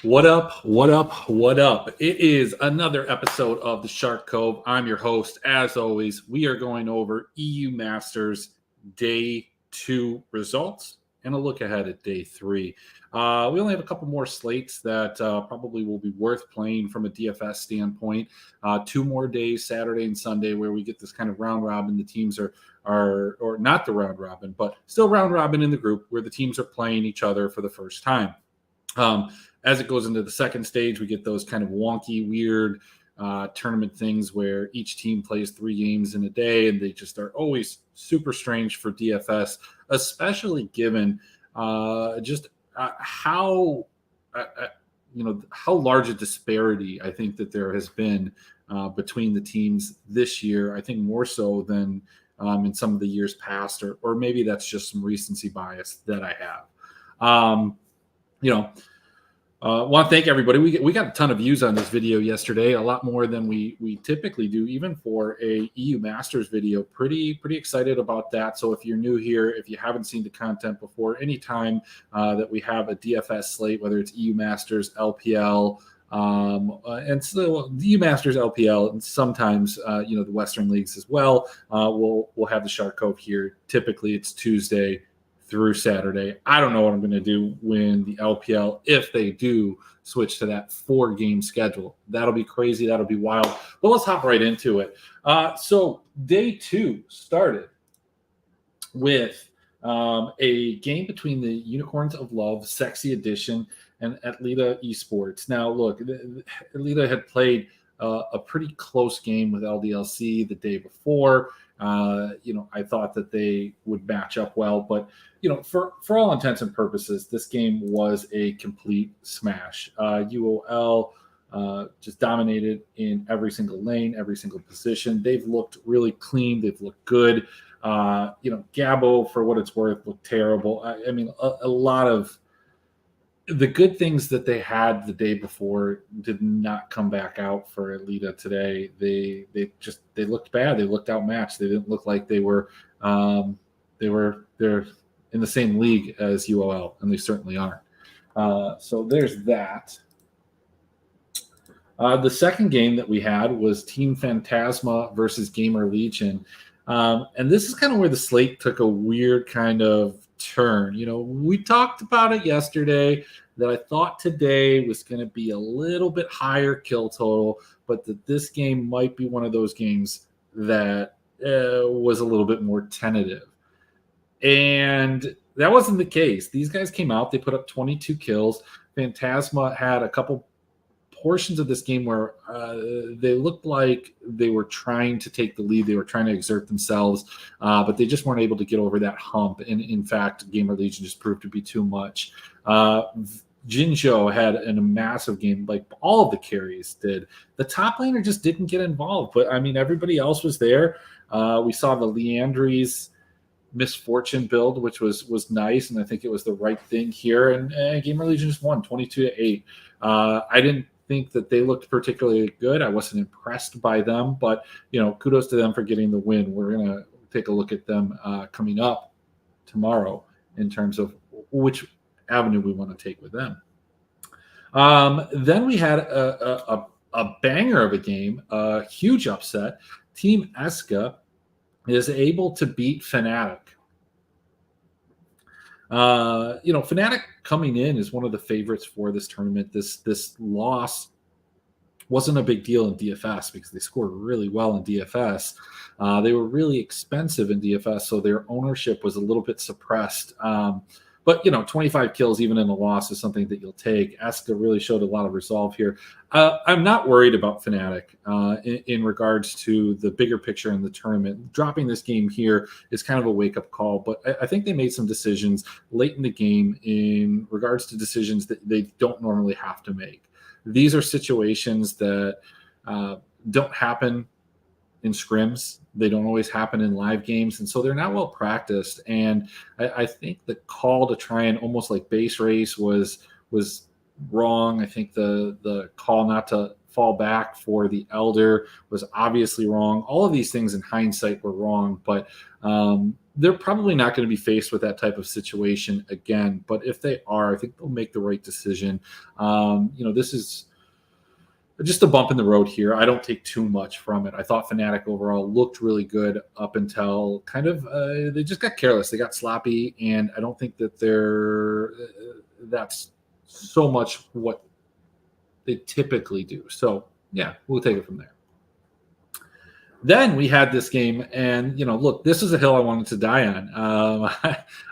What up? What up? What up? It is another episode of the Shark Cove. I'm your host. As always, we are going over EU Masters Day 2 results and a look ahead at Day 3. We only have a couple more slates that probably will be worth playing from a DFS standpoint. 2 more days, Saturday and Sunday, where we get this kind of round robin. The teams are or not the round robin, but still round robin in the group where the teams are playing each other for the first time. As it goes into the second stage, we get those kind of wonky, weird tournament things where each team plays 3 games in a day, and they just are always super strange for DFS, especially given just how how large a disparity I think that there has been between the teams this year. I think more so than in some of the years past, or maybe that's just some recency bias that I have. Want to thank everybody. We got a ton of views on this video yesterday, a lot more than we typically do, even for a EU Masters video. Pretty excited about that. So if you're new here, if you haven't seen the content before, anytime that we have a DFS slate, whether it's EU Masters, LPL, and so the EU Masters, LPL, and sometimes the Western leagues as well, we'll have the Shark Cove here. Typically, it's Tuesday through Saturday. I don't know what I'm going to do when the LPL, if they do switch to that 4-game schedule. That'll be crazy. That'll be wild. But let's hop right into it. So day 2 started with a game between the Unicorns of Love, Sexy Edition, and Atleta Esports. Now, look, Atleta had played a pretty close game with LDLC the day before. I thought that they would match up well, but for all intents and purposes, this game was a complete smash. UOL just dominated in every single lane, every single position. They've looked really clean. They've looked good. Gabo, for what it's worth, looked terrible. I mean, a lot of the good things that they had the day before did not come back out for Atleta today. They looked bad. They looked outmatched. They didn't look like they're in the same league as UOL, and they certainly aren't. So there's that. The second game that we had was Team Phantasma versus Gamer Legion. And this is kind of where the slate took a weird kind of turn. We talked about it yesterday that I thought today was going to be a little bit higher kill total, but that this game might be one of those games that was a little bit more tentative. And that wasn't the case. These guys came out, they put up 22 kills. Phantasma had a couple portions of this game where they looked like they were trying to take the lead. They were trying to exert themselves, but they just weren't able to get over that hump. And in fact, Gamer Legion just proved to be too much. Jinzhou had a massive game, like all of the carries did. The top laner just didn't get involved, but I mean, everybody else was there. We saw the Leandries misfortune build, which was nice, and I think it was the right thing here. And Gamer Legion just won 22-8. I didn't think that they looked particularly good. I wasn't impressed by them, but kudos to them for getting the win. We're gonna take a look at them coming up tomorrow in terms of which avenue we want to take with them. Then we had a banger of a game, a huge upset. Team Eska is able to beat Fnatic. Fnatic coming in is one of the favorites for this tournament. This loss wasn't a big deal in DFS because they scored really well in DFS. They were really expensive in DFS, so their ownership was a little bit suppressed. But 25 kills even in a loss is something that you'll take. Eska really showed a lot of resolve here. I'm not worried about Fnatic in regards to the bigger picture in the tournament. Dropping this game here is kind of a wake-up call, but I think they made some decisions late in the game in regards to decisions that they don't normally have to make. These are situations that don't happen in scrims. They don't always happen in live games, and so they're not well practiced. And I think the call to try and almost like base race was wrong. I think the call not to fall back for the Elder was obviously wrong. All of these things in hindsight were wrong, but they're probably not going to be faced with that type of situation again. But if they are, I think they'll make the right decision. This is just a bump in the road here. I don't take too much from it. I thought Fnatic overall looked really good up until kind of they just got careless. They got sloppy, and I don't think that that's so much what they typically do. So yeah, we'll take it from there. Then we had this game, and look, this is a hill I wanted to die on.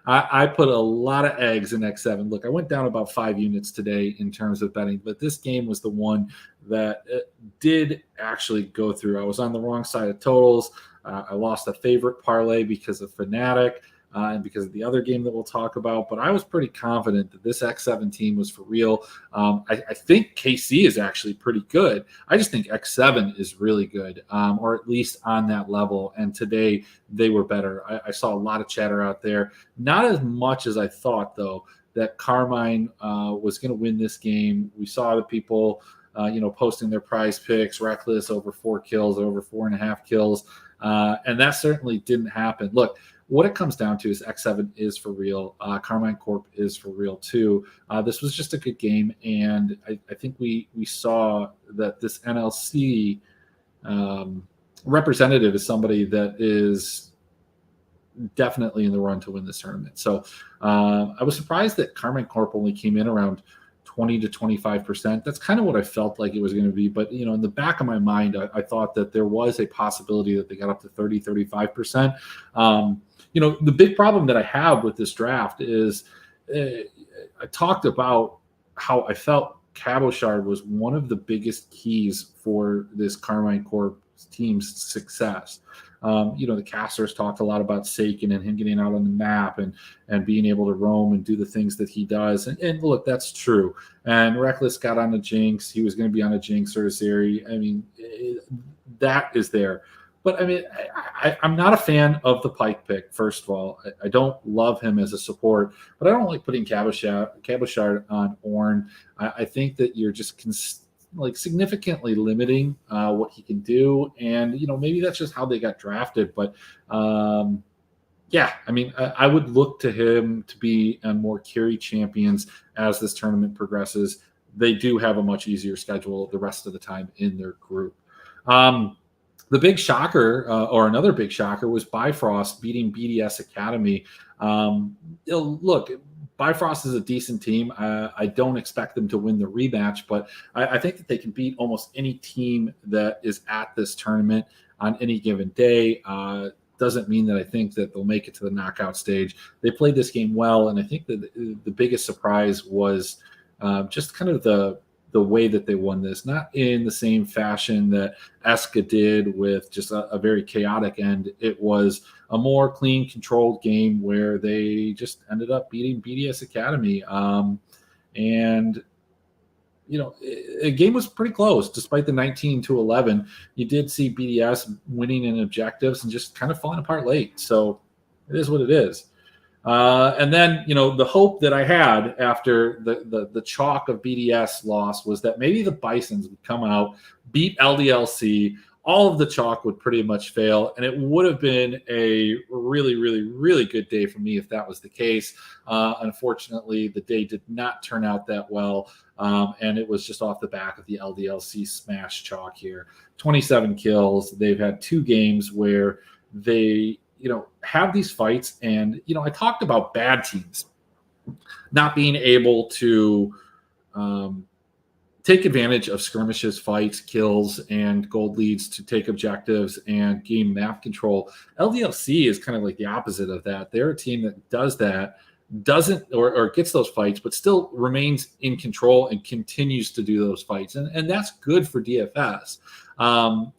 I put a lot of eggs in X7. Look, I went down about 5 units today in terms of betting, but this game was the one that did actually go through. I was on the wrong side of totals. I lost a favorite parlay because of Fnatic. And because of the other game that we'll talk about. But I was pretty confident that this X7 team was for real. I think KC is actually pretty good. I just think X7 is really good, or at least on that level. And today they were better. I saw a lot of chatter out there. Not as much as I thought, though, that Carmine was going to win this game. We saw the people, posting their prize picks, Reckless over 4 kills, over 4.5 kills. And that certainly didn't happen. Look, what it comes down to is X7 is for real. Carmine Corp is for real too. This was just a good game, and I think we saw that this NLC representative is somebody that is definitely in the run to win this tournament. So I was surprised that Carmine Corp only came in around 20 to 25%. That's kind of what I felt like it was going to be. But, in the back of my mind, I thought that there was a possibility that they got up to 30, 35%. The big problem that I have with this draft is I talked about how I felt Cabochard was one of the biggest keys for this Carmine Corp team's success. The casters talked a lot about Saken and him getting out on the map and being able to roam and do the things that he does. And look, that's true. And Reckless got on the Jinx. He was going to be on a Jinx or a Zeri. I mean, that is there. But I mean, I'm not a fan of the Pike pick, first of all. I don't love him as a support, but I don't like putting Cabochard on Ornn. I think that you're just significantly limiting what he can do. And, maybe that's just how they got drafted. But yeah, I mean, I would look to him to be on more carry champions as this tournament progresses. They do have a much easier schedule the rest of the time in their group. The big shocker, or another big shocker, was Bifrost beating BDS Academy. Look, Bifrost is a decent team. I don't expect them to win the rematch, but I think that they can beat almost any team that is at this tournament on any given day. Doesn't mean that I think that they'll make it to the knockout stage. They played this game well, and I think that the biggest surprise was just kind of the way that they won this, not in the same fashion that Eska did with just a very chaotic end. It was a more clean, controlled game where they just ended up beating BDS Academy. And a game was pretty close, despite the 19-11. You did see BDS winning in objectives and just kind of falling apart late. So it is what it is. And then, the hope that I had after the chalk of BDS loss was that maybe the Bisons would come out, beat LDLC, all of the chalk would pretty much fail, and it would have been a really, really, really good day for me if that was the case. Unfortunately, the day did not turn out that well, and it was just off the back of the LDLC smash chalk here. 27 kills. They've had 2 games where they have these fights. And, I talked about bad teams not being able to take advantage of skirmishes, fights, kills, and gold leads to take objectives and gain map control. LDLC is kind of like the opposite of that. They're a team that does that, doesn't or gets those fights, but still remains in control and continues to do those fights. And that's good for DFS.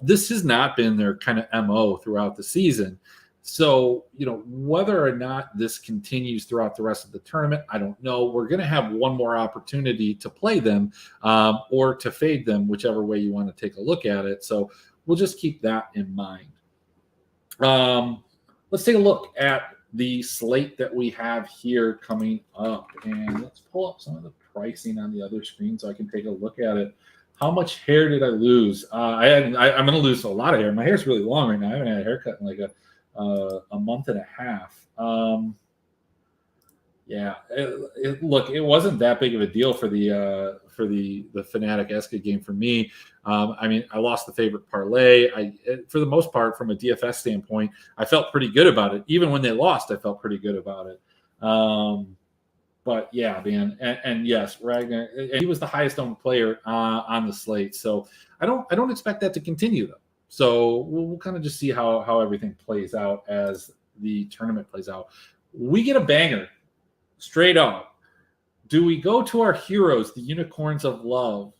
This has not been their kind of MO throughout the season. So, whether or not this continues throughout the rest of the tournament, I don't know. We're going to have one more opportunity to play them or to fade them, whichever way you want to take a look at it. So we'll just keep that in mind. Let's take a look at the slate that we have here coming up. And let's pull up some of the pricing on the other screen so I can take a look at it. How much hair did I lose? I'm going to lose a lot of hair. My hair's really long right now. I haven't had a haircut in like a a month and a half. Yeah, look, it wasn't that big of a deal for the Fnatic Eska game for me. I mean, I lost the favorite parlay. For the most part, from a DFS standpoint, I felt pretty good about it. Even when they lost, I felt pretty good about it. But yeah, man, and yes, Ragnar, he was the highest owned player on the slate. So I don't expect that to continue though. So we'll kind of just see how everything plays out as the tournament plays out. We get a banger. Straight up, do we go to our heroes, the Unicorns of Love,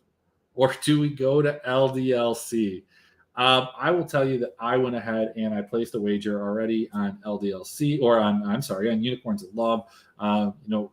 or do we go to LDLC? I will tell you that I went ahead and I placed a wager already on LDLC, or on Unicorns of Love. If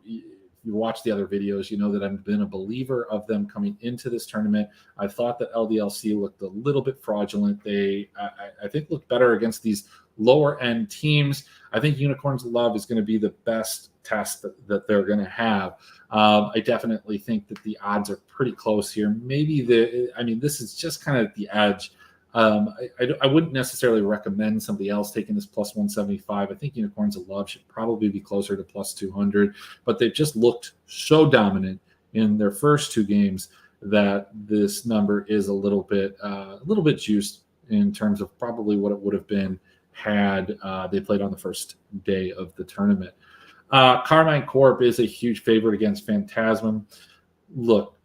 you watch the other videos, you know that I've been a believer of them coming into this tournament. I thought that LDLC looked a little bit fraudulent. They, I think, looked better against these lower end teams. I think Unicorns of Love is going to be the best test that they're going to have. I definitely think that the odds are pretty close here. Maybe this is just kind of the edge. I wouldn't necessarily recommend somebody else taking this plus 175. I think Unicorns of Love should probably be closer to plus 200, but they've just looked so dominant in their first two games that this number is a little bit juiced in terms of probably what it would have been had they played on the first day of the tournament. Carmine Corp is a huge favorite against Phantasm. Look,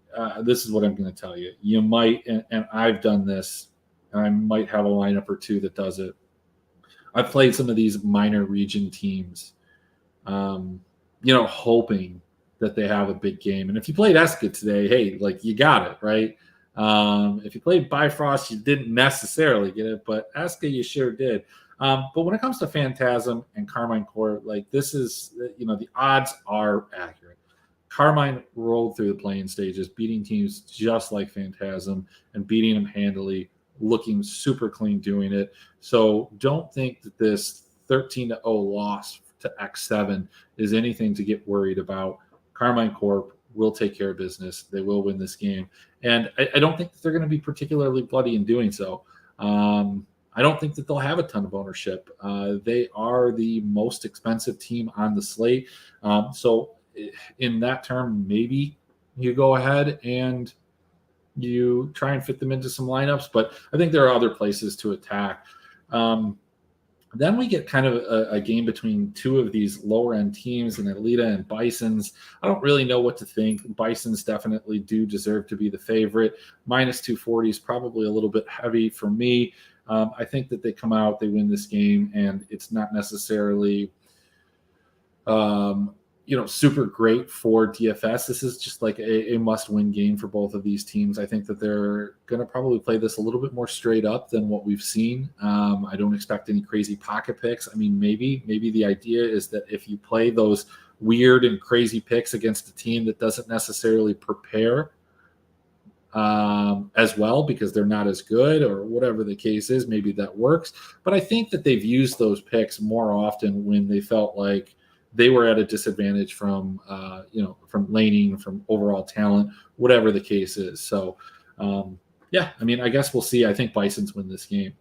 this is what I'm going to tell you. You might, and I've done this, and I might have a lineup or two that does it. I've played some of these minor region teams, hoping that they have a big game. And if you played Eska today, hey, like, you got it, right? If you played Bifrost, you didn't necessarily get it, but Eska, you sure did. But when it comes to Phantasm and Carmine Corp, like, this is, the odds are accurate. Carmine rolled through the playing stages, beating teams just like Phantasm and beating them handily, looking super clean doing it. So don't think that this 13-0 loss to X7 is anything to get worried about. Carmine Corp will take care of business. They will win this game. And I don't think that they're going to be particularly bloody in doing so. I don't think that they'll have a ton of ownership. They are the most expensive team on the slate. So in that term, maybe you go ahead and you try and fit them into some lineups, but I think there are other places to attack. Then we get kind of a game between two of these lower end teams, in Elita and Bisons. I don't really know what to think. Bisons definitely do deserve to be the favorite. Minus 240 is probably a little bit heavy for me. I think that they come out, they win this game, and it's not necessarily super great for DFS. This is just like a must-win game for both of these teams. I think that they're going to probably play this a little bit more straight up than what we've seen. I don't expect any crazy pocket picks. I mean, maybe the idea is that if you play those weird and crazy picks against a team that doesn't necessarily prepare as well because they're not as good or whatever the case is, maybe that works. But I think that they've used those picks more often when they felt like they were at a disadvantage from laning, from overall talent, whatever the case is. So, I guess we'll see. I think Bisons win this game.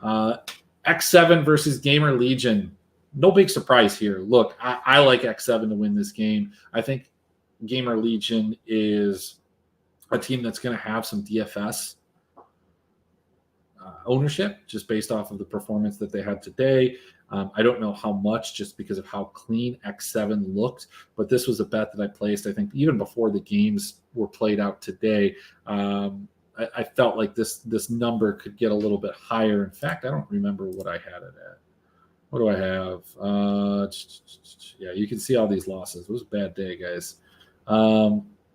X7 versus Gamer Legion. No big surprise here. Look, I like X7 to win this game. I think Gamer Legion is a team that's going to have some DFS ownership just based off of the performance that they had today. I don't know how much just because of how clean X7 looked, but this was a bet that I placed, I think, even before the games were played out today. I felt like this number could get a little bit higher. In fact, I don't remember what I had it at. What do I have? You can see all these losses. It was a bad day, guys.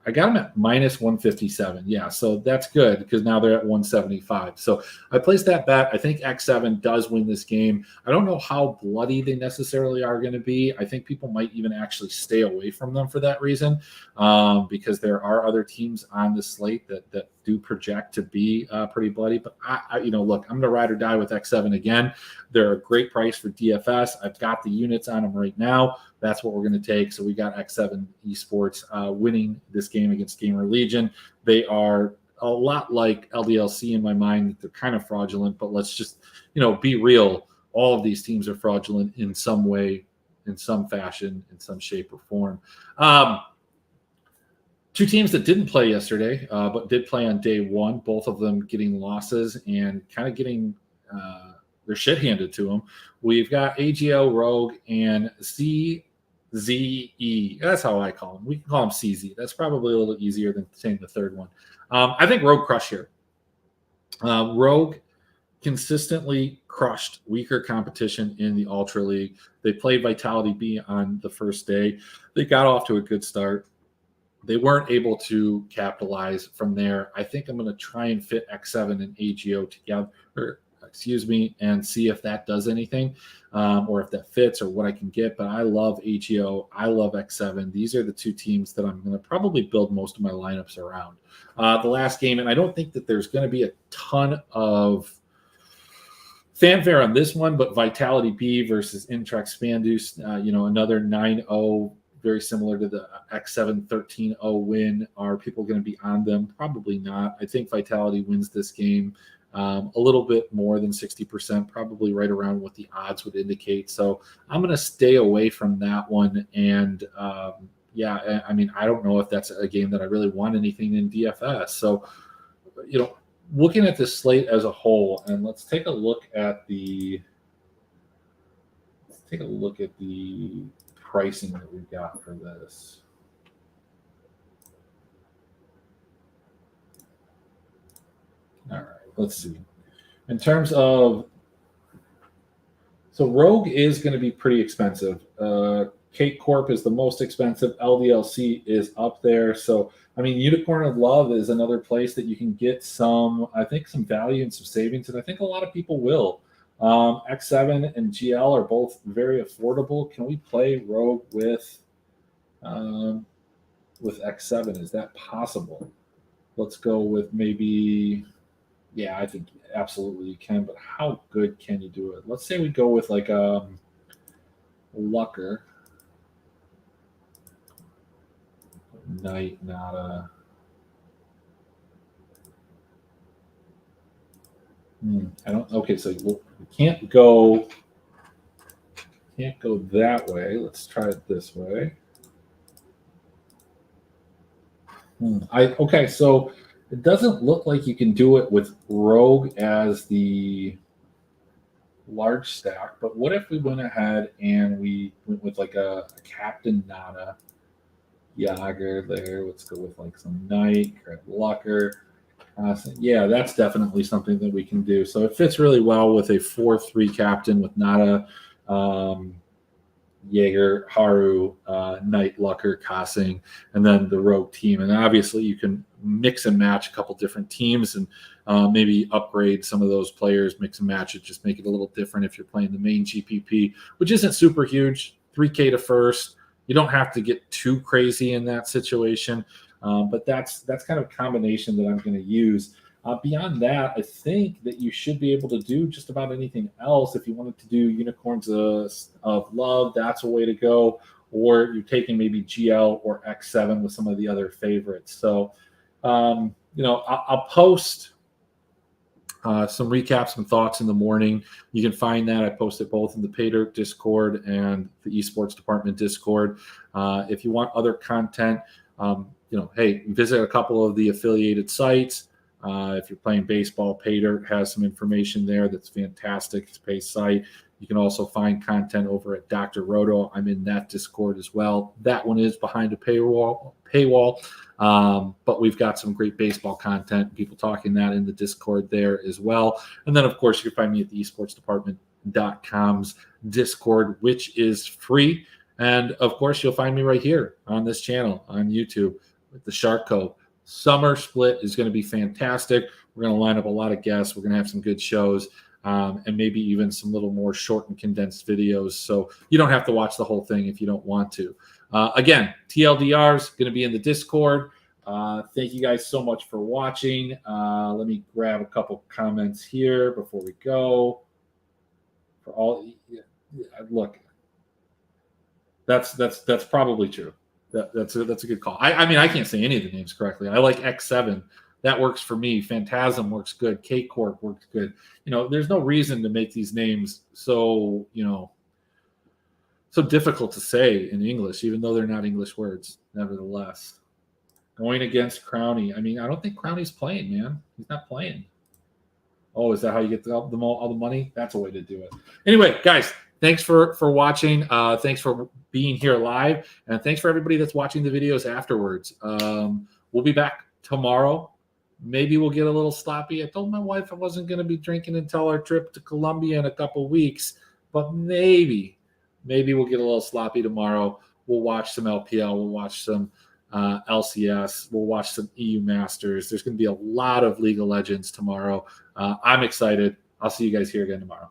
I got them at minus 157. Yeah, so that's good because now they're at 175. So I placed that bet. I think X7 does win this game. I don't know how bloody they necessarily are going to be. I think people might even actually stay away from them for that reason because there are other teams on the slate that do project to be pretty bloody. But, look, I'm going to ride or die with X7 again. They're a great price for DFS. I've got the units on them right now. That's what we're going to take. So we got X7 Esports winning this game against Gamer Legion. They are a lot like LDLC in my mind. They're kind of fraudulent, but let's just, be real. all of these teams are fraudulent in some way, in some fashion, in some shape or form. Two teams that didn't play yesterday, but did play on day one, both of them getting losses and kind of getting their shit handed to them. We've got AGL, Rogue, and CZE. That's how I call them. We can call them CZ. That's probably a little easier than saying the third one. I think Rogue crushed here. Rogue consistently crushed weaker competition in the Ultra League. They played Vitality B on the first day. They got off to a good start. They weren't able to capitalize from there. I think I'm going to try and fit X7 and AGO together, and see if that does anything, or if that fits or what I can get. But I love AGO. I love X7. These are the two teams that I'm going to probably build most of my lineups around. The last game, and I don't think that there's going to be a ton of fanfare on this one, but Vitality B versus Intrex Spandus, another 9-0, very similar to the X7 13-0 win. Are people going to be on them? Probably not. I think Vitality wins this game a little bit more than 60%, probably right around what the odds would indicate. So I'm going to stay away from that one. And I don't know if that's a game that I really want anything in DFS. So, looking at this slate as a whole, and let's take a look at the pricing that we've got for this. All right, let's see. In terms of, so Rogue is going to be pretty expensive. Kate Corp is the most expensive. LDLC is up there. So, Unicorn of Love is another place that you can get some value and some savings, and I think a lot of people will. X7 and GL are both very affordable. Can we play Rogue with X7? Is that possible? Let's go with maybe. Yeah, I think absolutely you can. But how good can you do it? Let's say we go with like Lucker, Knight, Nada. I don't. Okay, so we can't go that way. Let's try it this way. Okay, so it doesn't look like you can do it with Rogue as the large stack. But what if we went ahead and we went with like a Captain Nada, Yager there? Let's go with like some Knight, grab Lucker. Yeah, that's definitely something that we can do. So it fits really well with a 4-3 captain with Nada, Jaeger, Haru, Knight, Lucker, Kassing, and then the Rogue team. And obviously you can mix and match a couple different teams and maybe upgrade some of those players, mix and match it, just make it a little different if you're playing the main GPP, which isn't super huge, 3K to first. You don't have to get too crazy in that situation. But that's kind of a combination that I'm going to use. Beyond that, I think that you should be able to do just about anything else. If you wanted to do Unicorns of Love, that's a way to go. Or you're taking maybe GL or X7 with some of the other favorites. So, I'll post some recaps and thoughts in the morning. You can find that. I post it both in the Pay Dirt Discord and the Esports Department Discord. If you want other content, hey, visit a couple of the affiliated sites. If you're playing baseball, Pay Dirt has some information there that's fantastic. It's a pay site. You can also find content over at Dr. Roto. I'm in that Discord as well. That one is behind a paywall. But we've got some great baseball content, people talking that in the Discord there as well. And then, of course, you can find me at the esportsdepartment.com's Discord, which is free. And, of course, you'll find me right here on this channel on YouTube with the Shark Cove. Summer split is going to be fantastic. We're going to line up a lot of guests. We're going to have some good shows and maybe even some little more short and condensed videos. So you don't have to watch the whole thing if you don't want to. Again, TLDR is going to be in the Discord. Thank you guys so much for watching. Let me grab a couple comments here before we go. Look, that's probably true. That's a good call. I can't say any of the names correctly. I like X7 That works for me. Phantasm works good. K-Corp works good. There's no reason to make these names so difficult to say in English, even though they're not English words. Nevertheless, going against Crowney. I mean, I don't think Crowney's playing, man. He's not playing. Oh, is that how you get all the money? That's a way to do it. Anyway, guys, thanks for watching. Thanks for being here live, and thanks for everybody that's watching the videos afterwards. We'll be back tomorrow. Maybe we'll get a little sloppy. I told my wife I wasn't going to be drinking until our trip to Colombia in a couple of weeks, but maybe we'll get a little sloppy tomorrow. We'll watch some LPL. We'll watch some LCS. We'll watch some EU Masters. There's going to be a lot of League of Legends tomorrow. I'm excited. I'll see you guys here again tomorrow.